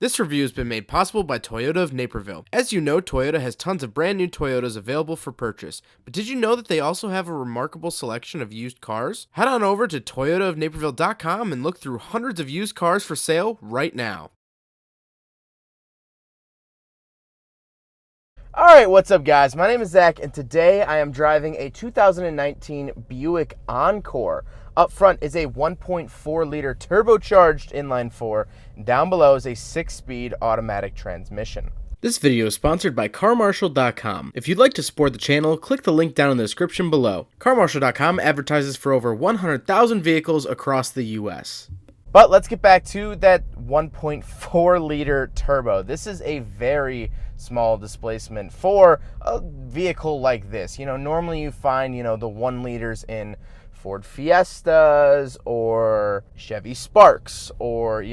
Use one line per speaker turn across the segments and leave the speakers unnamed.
This review has been made possible by Toyota of Naperville. As you know, Toyota has tons of brand new Toyotas available for purchase. But did you know that they also have a remarkable selection of used cars? Head on over to toyotaofnaperville.com and look through hundreds of used cars for sale right now.
Alright, what's up guys? My name is Zach and today I am driving a 2019 Buick Encore. Up front is a 1.4 liter turbocharged inline 4, and down below is a 6-speed automatic transmission.
This video is sponsored by CarMarshal.com. If you'd like to support the channel, click the link down in the description below. CarMarshal.com advertises for over 100,000 vehicles across the US.
But let's get back to that 1.4 liter turbo. This is a very small displacement for a vehicle like this. Normally you find, the 1 liters in Ford Fiestas or Chevy Sparks or,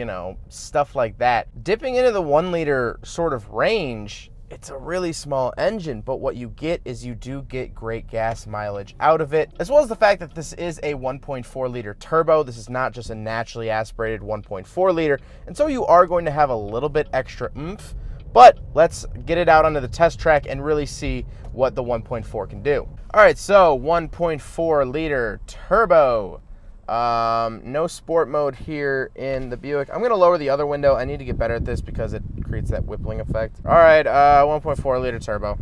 stuff like that. Dipping into the 1 liter sort of range, it's a really small engine, but what you get is you do get great gas mileage out of it, as well as the fact that this is a 1.4 liter turbo. This is not just a naturally aspirated 1.4 liter, and so you are going to have a little bit extra oomph, but let's get it out onto the test track and really see what the 1.4 can do. All right, so 1.4 liter turbo. No sport mode here in the Buick. I'm gonna lower the other window. I need to get better at this because it creates that whippling effect. All right, 1.4 liter turbo.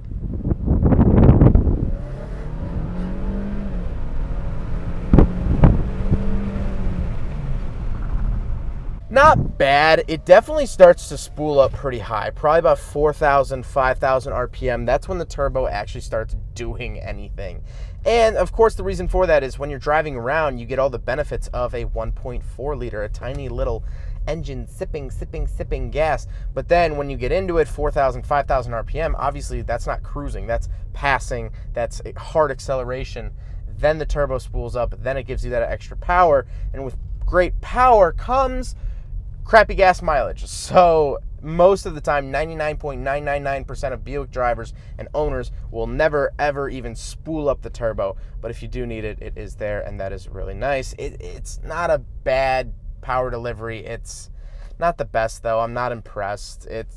Not bad. It definitely starts to spool up pretty high, probably about 4,000, 5,000 RPM. That's when the turbo actually starts doing anything. And of course, the reason for that is when you're driving around, you get all the benefits of a 1.4 liter, a tiny little engine sipping gas. But then when you get into it, 4,000, 5,000 RPM, obviously that's not cruising, that's passing, that's a hard acceleration. Then the turbo spools up, then it gives you that extra power. And with great power comes crappy gas mileage. So most of the time, 99.999% of Buick drivers and owners will never ever even spool up the turbo. But if you do need it, it is there, and that is really nice. It's not a bad power delivery. It's not the best though. I'm not impressed. It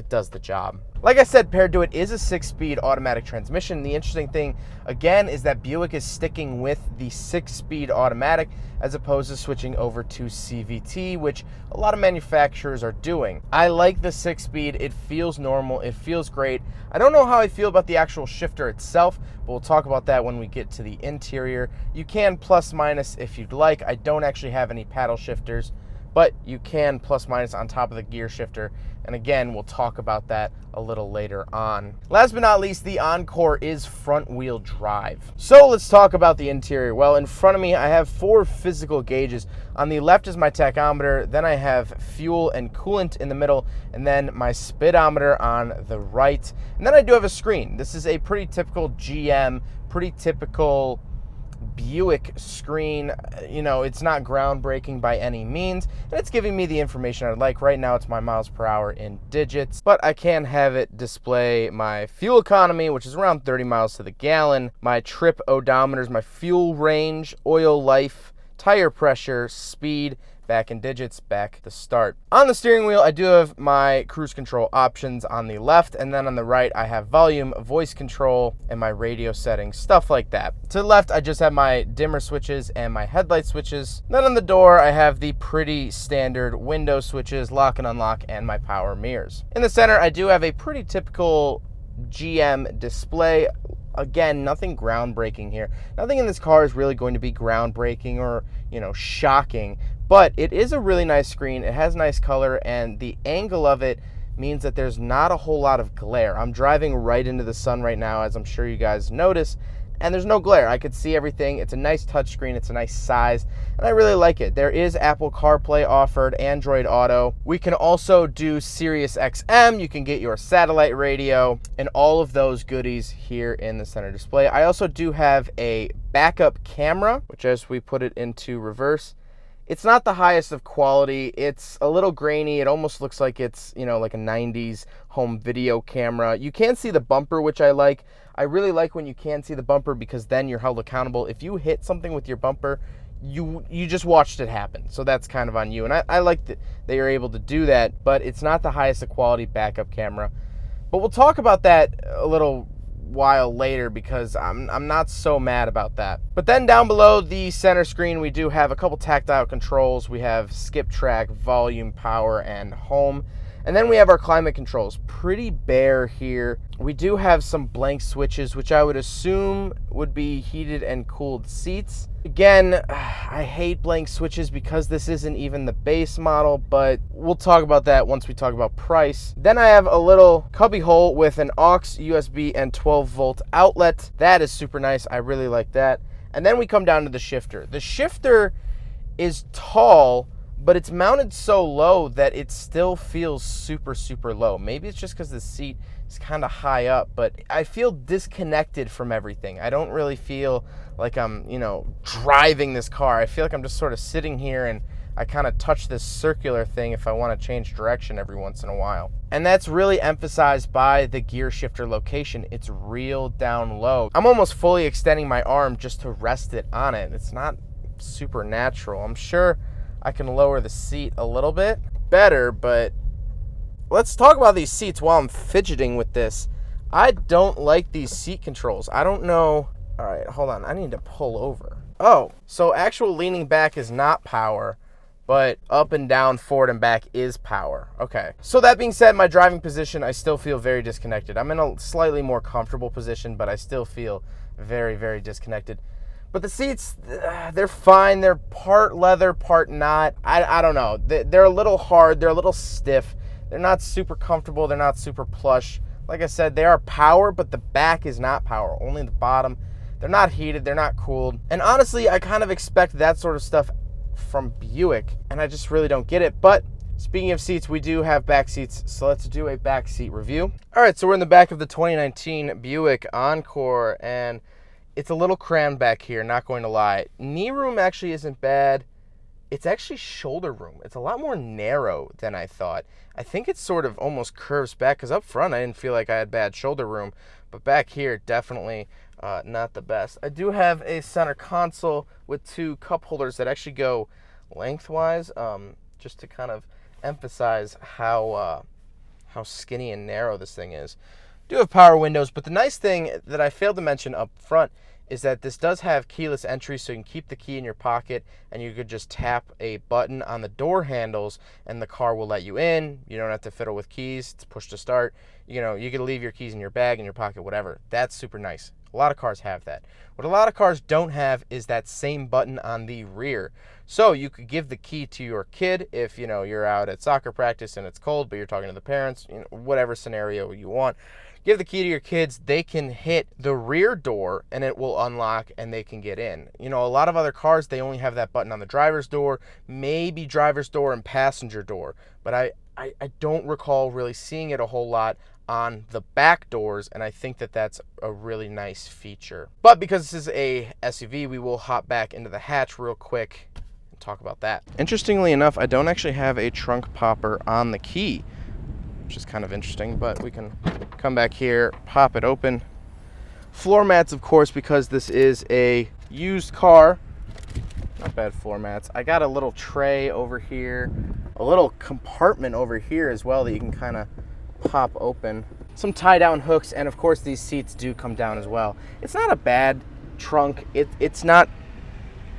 does the job. Like I said, paired to it is a 6-speed automatic transmission. The interesting thing, again, is that Buick is sticking with the 6-speed automatic as opposed to switching over to CVT, which a lot of manufacturers are doing. I like the 6-speed. It feels normal. It feels great. I don't know how I feel about the actual shifter itself, but we'll talk about that when we get to the interior. You can plus minus if you'd like. I don't actually have any paddle shifters, but you can plus minus on top of the gear shifter. And again, we'll talk about that a little later on. Last but not least, the Encore is front wheel drive. So let's talk about the interior. Well, in front of me, I have 4 physical gauges. On the left is my tachometer, then I have fuel and coolant in the middle, and then my speedometer on the right. And then I do have a screen. This is a pretty typical GM, pretty typical Buick screen. It's not groundbreaking by any means, and it's giving me the information I'd like. Right now it's my miles per hour in digits, but I can have it display my fuel economy, which is around 30 miles to the gallon, my trip odometers, my fuel range, oil life, tire pressure, speed, back in digits, back to start. On the steering wheel, I do have my cruise control options on the left, and then on the right, I have volume, voice control, and my radio settings, stuff like that. To the left, I just have my dimmer switches and my headlight switches. Then on the door, I have the pretty standard window switches, lock and unlock, and my power mirrors. In the center, I do have a pretty typical GM display. Again, nothing groundbreaking here. Nothing in this car is really going to be groundbreaking or, shocking, but it is a really nice screen. It has nice color, and the angle of it means that there's not a whole lot of glare. I'm driving right into the sun right now, as I'm sure you guys notice, and there's no glare. I could see everything. It's a nice touchscreen. It's a nice size, and I really like it. There is Apple CarPlay offered, Android Auto. We can also do Sirius XM. You can get your satellite radio and all of those goodies here in the center display. I also do have a backup camera, which as we put it into reverse, it's not the highest of quality. It's a little grainy. It almost looks like it's, like a 90s home video camera. You can see the bumper, which I like. I really like when you can see the bumper because then you're held accountable. If you hit something with your bumper, you just watched it happen. So that's kind of on you. And I like that they are able to do that, but it's not the highest quality backup camera. But we'll talk about that a little while later because I'm not so mad about that. But then down below the center screen, we do have a couple tactile controls. We have skip track, volume, power, and home. And then we have our climate controls. Pretty bare here. We do have some blank switches, which I would assume would be heated and cooled seats. Again, I hate blank switches because this isn't even the base model, but we'll talk about that once we talk about price. Then I have a little cubby hole with an aux, USB, and 12-volt outlet. That is super nice. I really like that. And then we come down to the shifter. The shifter is tall, but it's mounted so low that it still feels super, super low. Maybe it's just because the seat is kind of high up, but I feel disconnected from everything. I don't really feel like I'm, driving this car. I feel like I'm just sort of sitting here and I kind of touch this circular thing if I want to change direction every once in a while. And that's really emphasized by the gear shifter location. It's real down low. I'm almost fully extending my arm just to rest it on it. It's not super natural. I'm sure I can lower the seat a little bit better, but let's talk about these seats while I'm fidgeting with this. I don't like these seat controls. I don't know. All right, hold on. I need to pull over. Oh, so actual leaning back is not power, but up and down, forward and back is power. Okay. So that being said, my driving position, I still feel very disconnected. I'm in a slightly more comfortable position, but I still feel very, very disconnected. But the seats, they're fine. They're part leather, part not. I don't know. They're a little hard. They're a little stiff. They're not super comfortable. They're not super plush. Like I said, they are power, but the back is not power. Only the bottom. They're not heated. They're not cooled. And honestly, I kind of expect that sort of stuff from Buick, and I just really don't get it. But speaking of seats, we do have back seats, so let's do a back seat review. All right, so we're in the back of the 2019 Buick Encore, and it's a little crammed back here, not going to lie. Knee room actually isn't bad. It's actually shoulder room. It's a lot more narrow than I thought. I think it sort of almost curves back because up front I didn't feel like I had bad shoulder room, but back here definitely not the best. I do have a center console with two cup holders that actually go lengthwise, just to kind of emphasize how skinny and narrow this thing is. Do have power windows, but the nice thing that I failed to mention up front is that this does have keyless entry, so you can keep the key in your pocket and you could just tap a button on the door handles and the car will let you in. You don't have to fiddle with keys. It's push to start. You can leave your keys in your bag, in your pocket, whatever. That's super nice. A lot of cars have that. What a lot of cars don't have is that same button on the rear. So you could give the key to your kid if, you're out at soccer practice and it's cold, but you're talking to the parents, whatever scenario you want. Give the key to your kids, they can hit the rear door and it will unlock and they can get in. A lot of other cars, they only have that button on the driver's door, maybe driver's door and passenger door. But I don't recall really seeing it a whole lot on the back doors, and I think that that's a really nice feature. But because this is a SUV, we will hop back into the hatch real quick and talk about that. Interestingly enough, I don't actually have a trunk popper on the key, which is kind of interesting, but we can come back here, pop it open. Floor mats, of course, because this is a used car. Not bad floor mats. I got a little tray over here, a little compartment over here as well that you can kind of pop open. Some tie down hooks, and of course these seats do come down as well. It's not a bad trunk. It's not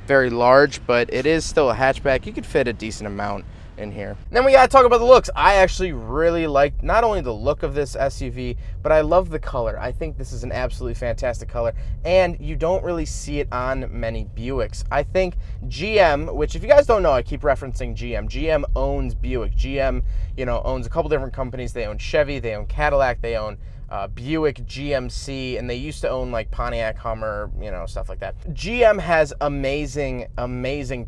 very large, but it is still a hatchback. You could fit a decent amount in here. Then we gotta talk about the looks. I actually really like not only the look of this SUV, but I love the color. I think this is an absolutely fantastic color, and you don't really see it on many Buicks. I think GM, which if you guys don't know, I keep referencing GM. GM owns Buick. GM, owns a couple different companies. They own Chevy, they own Cadillac, they own Buick, GMC, and they used to own like Pontiac, Hummer, stuff like that. GM has amazing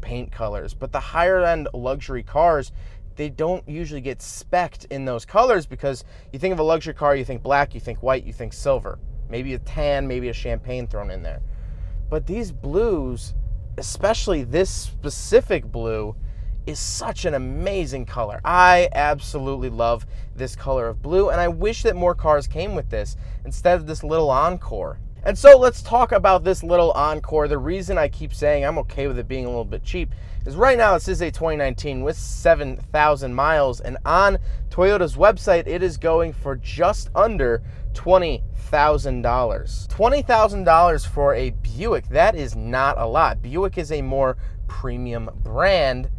paint colors, but the higher end luxury cars, they don't usually get spec'd in those colors because you think of a luxury car, you think black, you think white, you think silver, maybe a tan, maybe a champagne thrown in there. But these blues, especially this specific blue, is such an amazing color. I absolutely love this color of blue, and I wish that more cars came with this instead of this little Encore. And so let's talk about this little Encore. The reason I keep saying I'm okay with it being a little bit cheap is right now this is a 2019 with 7,000 miles, and on Toyota's website it is going for just under $20,000. $20,000 for a Buick, that is not a lot. Buick is a more premium brand.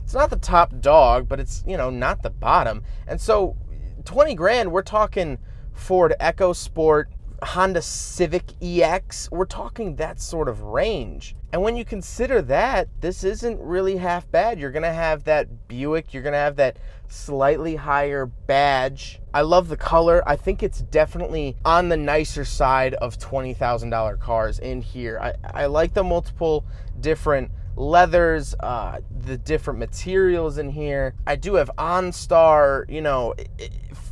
It's not the top dog, but it's, not the bottom. And so 20 grand, we're talking Ford EcoSport, Honda Civic EX, we're talking that sort of range. And when you consider that, this isn't really half bad. You're gonna have that Buick, you're gonna have that slightly higher badge. I love the color. I think it's definitely on the nicer side of $20,000 cars in here. I like the multiple different leathers, the different materials in here. I do have OnStar,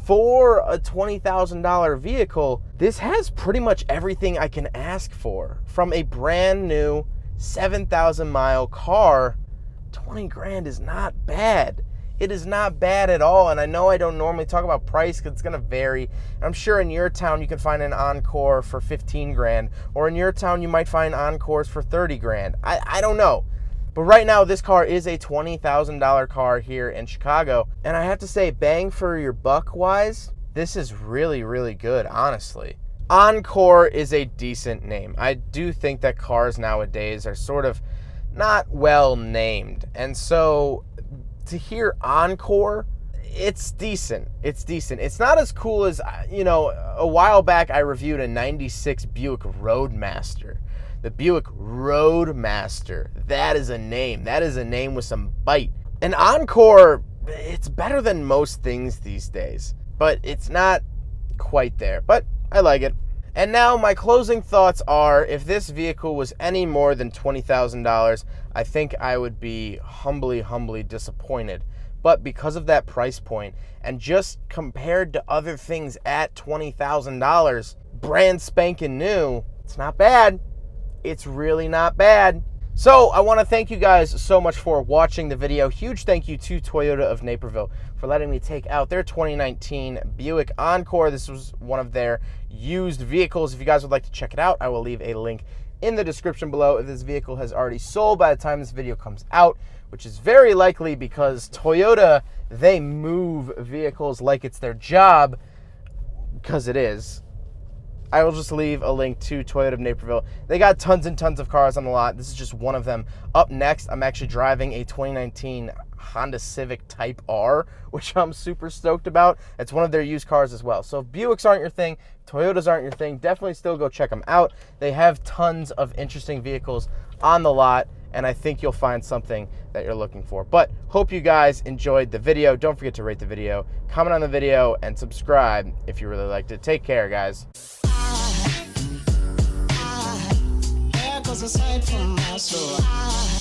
for a $20,000 vehicle, this has pretty much everything I can ask for. From a brand new 7,000 mile car, 20 grand is not bad. It is not bad at all. And I know I don't normally talk about price because it's going to vary. I'm sure in your town you can find an Encore for 15 grand, or in your town you might find Encores for 30 grand. I don't know. But right now, this car is a $20,000 car here in Chicago. And I have to say, bang for your buck wise, this is really, really good, honestly. Encore is a decent name. I do think that cars nowadays are sort of not well named. And so to hear Encore, it's decent. It's decent. It's not as cool as, a while back I reviewed a 96 Buick Roadmaster. The Buick Roadmaster, that is a name. That is a name with some bite. And Encore, it's better than most things these days, but it's not quite there, but I like it. And now my closing thoughts are, if this vehicle was any more than $20,000, I think I would be humbly disappointed. But because of that price point, and just compared to other things at $20,000, brand spanking new, it's not bad. It's really not bad. So I want to thank you guys so much for watching the video. Huge thank you to Toyota of Naperville for letting me take out their 2019 Buick Encore. This was one of their used vehicles. If you guys would like to check it out, I will leave a link in the description below. If this vehicle has already sold by the time this video comes out, which is very likely because Toyota, they move vehicles like it's their job, because it is. I will just leave a link to Toyota of Naperville. They got tons and tons of cars on the lot. This is just one of them. Up next, I'm actually driving a 2019 Honda Civic Type R, which I'm super stoked about. It's one of their used cars as well. So if Buicks aren't your thing, Toyotas aren't your thing, definitely still go check them out. They have tons of interesting vehicles on the lot, and I think you'll find something that you're looking for. But hope you guys enjoyed the video. Don't forget to rate the video, comment on the video, and subscribe if you really liked it. Take care, guys. Aside from my soul.